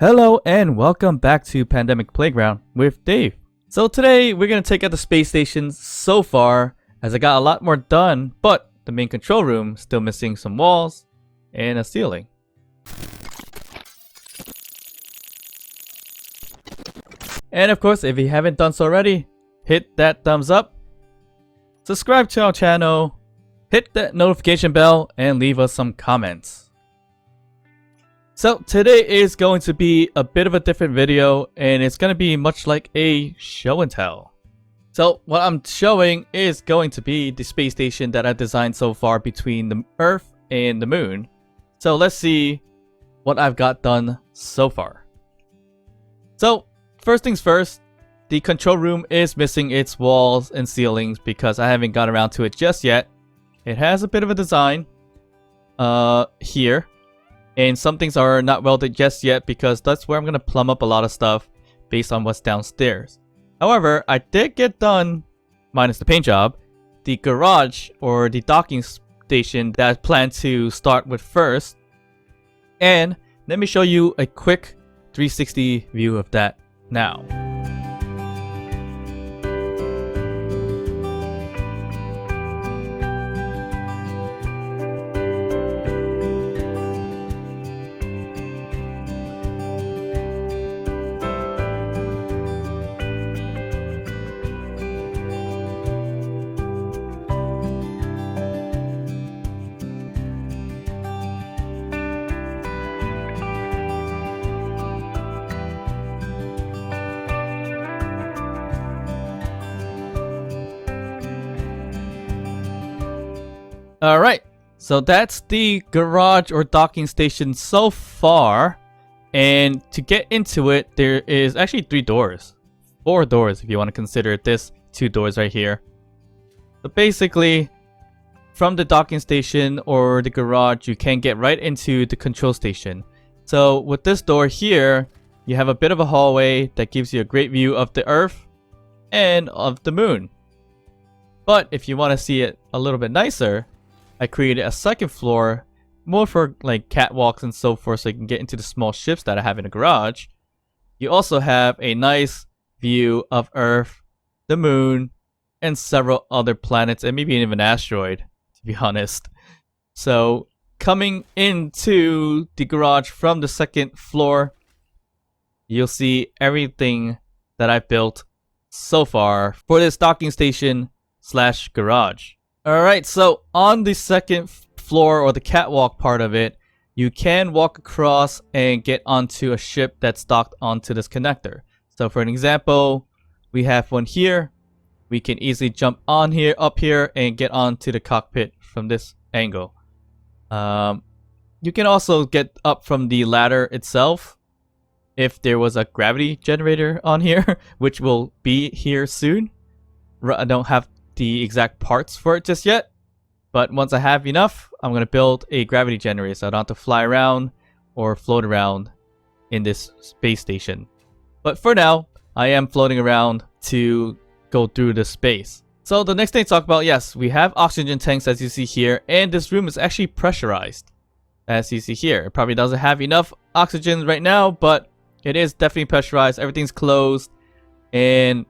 Hello and welcome back to Pandemic Playground with Dave. So today we're going to take out the space station so far as I got a lot more done, but the main control room still missing some walls and a ceiling. And of course, if you haven't done so already, hit that thumbs up, subscribe to our channel, hit that notification bell, and leave us some comments. So today is going to be a bit of a different video, and it's going to be much like a show and tell. So what I'm showing is going to be the space station that I've designed so far between the Earth and the Moon. So let's see what I've got done so far. So first things first, the control room is missing its walls and ceilings because I haven't got around to it just yet. It has a bit of a design here. And some things are not welded just yet because that's where I'm going to plumb up a lot of stuff based on what's downstairs. However, I did get done, minus the paint job, the garage or the docking station that I plan to start with first. And let me show you a quick 360 view of that now. Alright, so that's the garage or docking station so far. And to get into it, there is actually 3 doors. 4 doors if you want to consider this 2 doors right here. So basically, from the docking station or the garage, you can get right into the control station. So with this door here, you have a bit of a hallway that gives you a great view of the Earth and of the Moon. But if you want to see it a little bit nicer, I created a second floor, more for like catwalks and so forth, so you can get into the small ships that I have in the garage. You also have a nice view of Earth, the Moon, and several other planets, and maybe even an asteroid, to be honest. So, coming into the garage from the second floor, you'll see everything that I've built so far for this docking station / garage. Alright, so on the second floor or the catwalk part of it, you can walk across and get onto a ship that's docked onto this connector. So for an example, we have one here. We can easily jump on here, up here, and get onto the cockpit from this angle. You can also get up from the ladder itself if there was a gravity generator on here, which will be here soon. I don't have the exact parts for it just yet, but once I have enough, I'm going to build a gravity generator so I don't have to fly around or float around in this space station. But for now, I am floating around to go through the space. So the next thing to talk about, yes, we have oxygen tanks as you see here, and this room is actually pressurized as you see here. It probably doesn't have enough oxygen right now, but it is definitely pressurized. Everything's closed, and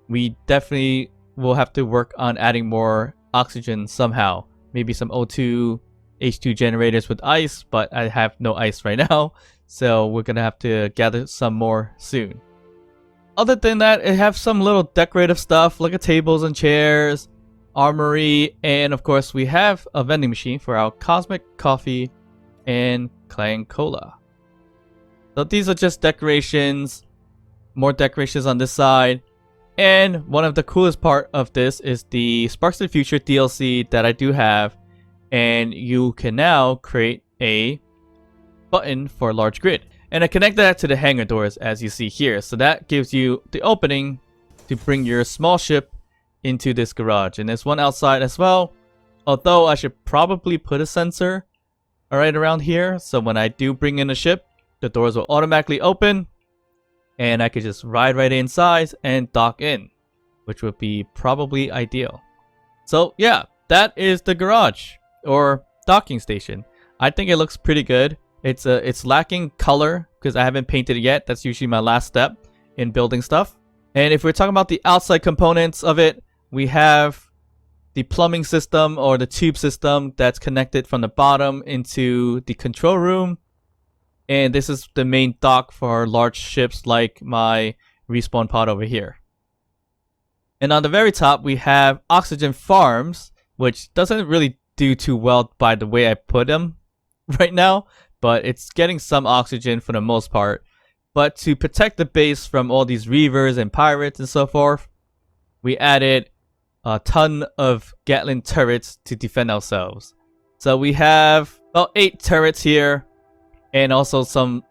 we definitely we'll have to work on adding more oxygen somehow. Maybe some O2, H2 generators with ice, but I have no ice right now. So we're going to have to gather some more soon. Other than that, it has some little decorative stuff like tables and chairs, armory, and of course we have a vending machine for our cosmic coffee and Clang Cola. So these are just decorations, more decorations on this side. And one of the coolest part of this is the Sparks of the Future DLC that I do have, and you can now create a button for large grid. And I connected that to the hangar doors as you see here, so that gives you the opening to bring your small ship into this garage. And there's one outside as well, although I should probably put a sensor right around here, so when I do bring in a ship, the doors will automatically open and I could just ride right inside and dock in, which would be probably ideal. So yeah, that is the garage or docking station. I think it looks pretty good. It's lacking color because I haven't painted it yet. That's usually my last step in building stuff. And if we're talking about the outside components of it, we have the plumbing system or the tube system that's connected from the bottom into the control room. And this is the main dock for large ships like my respawn pod over here. And on the very top, we have oxygen farms, which doesn't really do too well by the way I put them right now, but it's getting some oxygen for the most part. But to protect the base from all these reavers and pirates and so forth, we added a ton of Gatling turrets to defend ourselves. So we have about 8 turrets here, and also some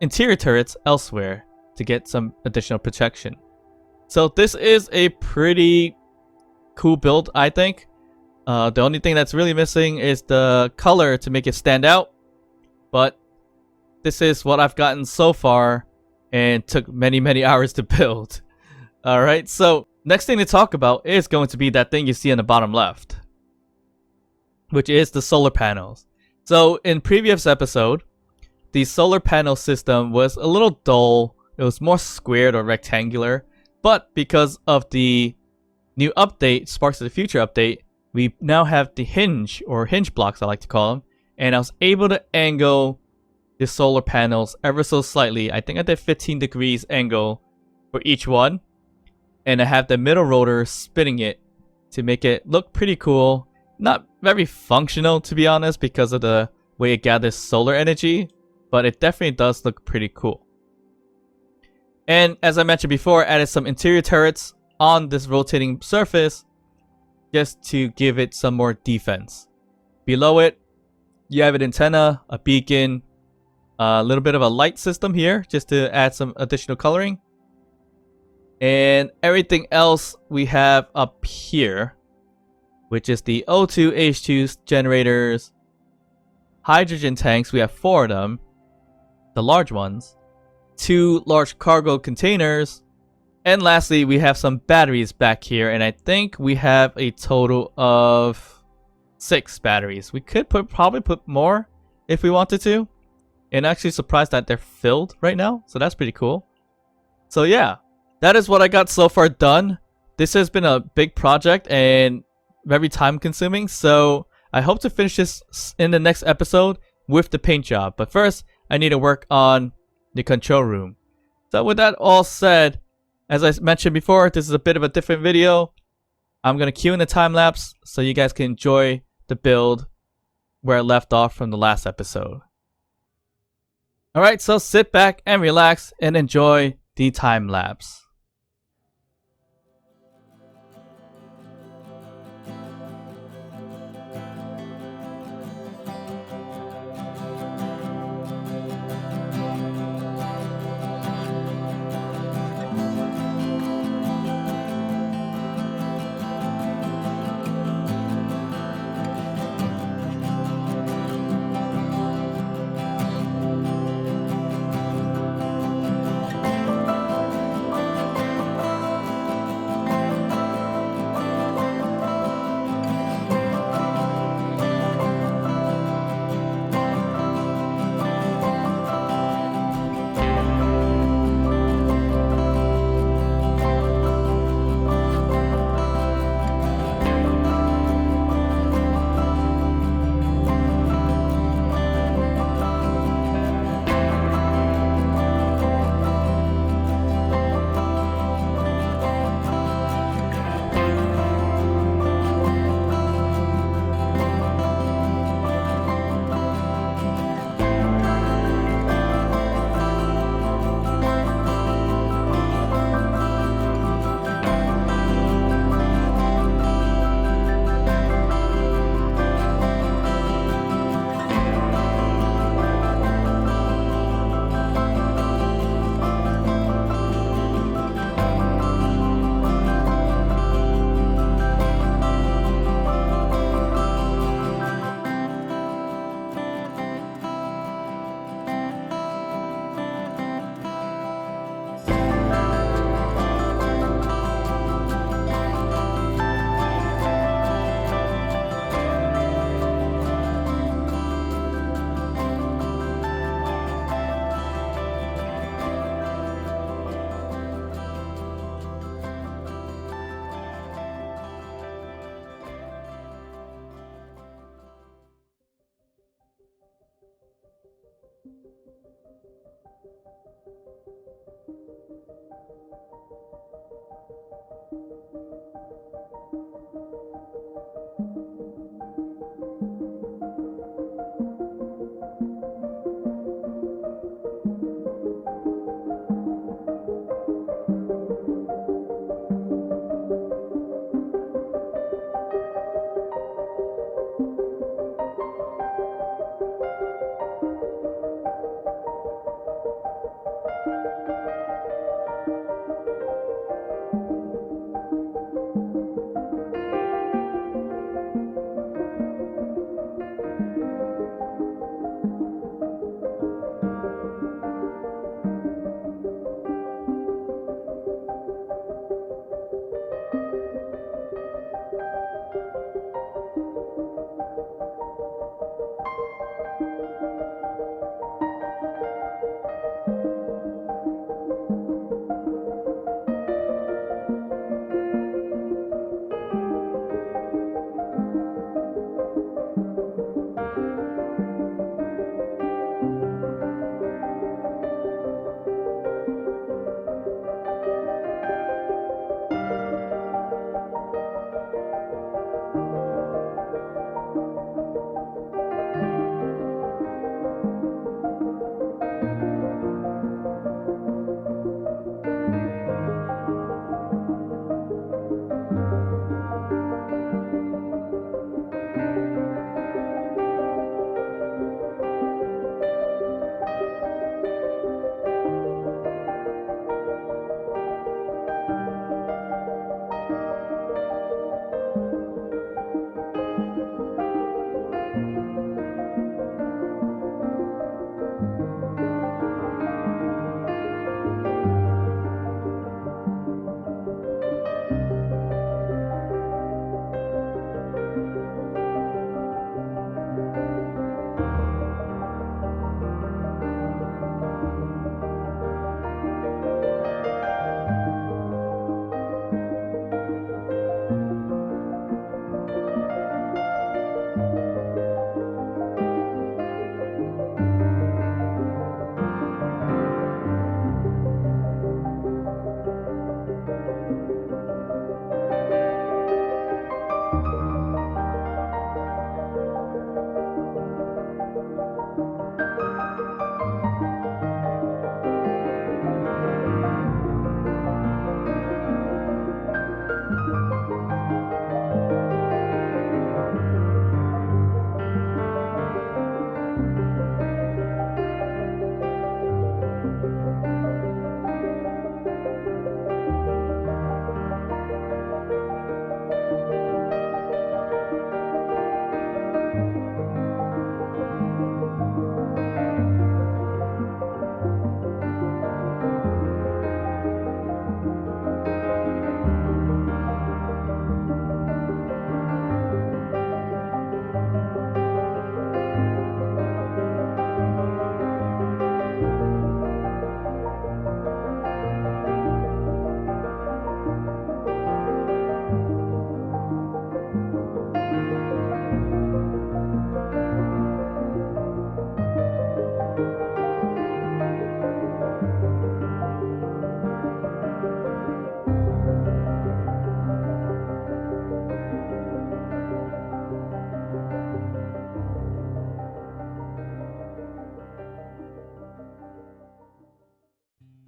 interior turrets elsewhere to get some additional protection. So this is a pretty cool build, I think. The only thing that's really missing is the color to make it stand out. But this is what I've gotten so far, and took many hours to build. Alright, so next thing to talk about is going to be that thing you see on the bottom left, which is the solar panels. So in previous episode, the solar panel system was a little dull. It was more squared or rectangular. But because of the new update, Sparks of the Future update, we now have the hinge, or hinge blocks I like to call them. And I was able to angle the solar panels ever so slightly. I think I did 15 degrees angle for each one. And I have the middle rotor spinning it to make it look pretty cool. Not very functional, to be honest, because of the way it gathers solar energy. But it definitely does look pretty cool. And as I mentioned before, I added some interior turrets on this rotating surface just to give it some more defense. Below it, you have an antenna, a beacon, a little bit of a light system here just to add some additional coloring. And everything else we have up here, which is the O2, H2 generators, hydrogen tanks. We have 4 of them, the large ones. 2 large cargo containers, and lastly we have some batteries back here, and I think we have a total of 6 batteries. We could probably put more if we wanted to, and actually surprised that they're filled right now, so that's pretty cool. So yeah, that is what I got so far done. This has been a big project and very time consuming, so I hope to finish this in the next episode with the paint job. But first, I need to work on the control room. So with that all said, as I mentioned before, this is a bit of a different video. I'm going to cue in the time lapse so you guys can enjoy the build where I left off from the last episode. Alright, so sit back and relax and enjoy the time lapse.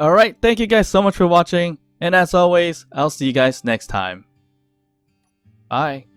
Alright, thank you guys so much for watching, and as always, I'll see you guys next time. Bye.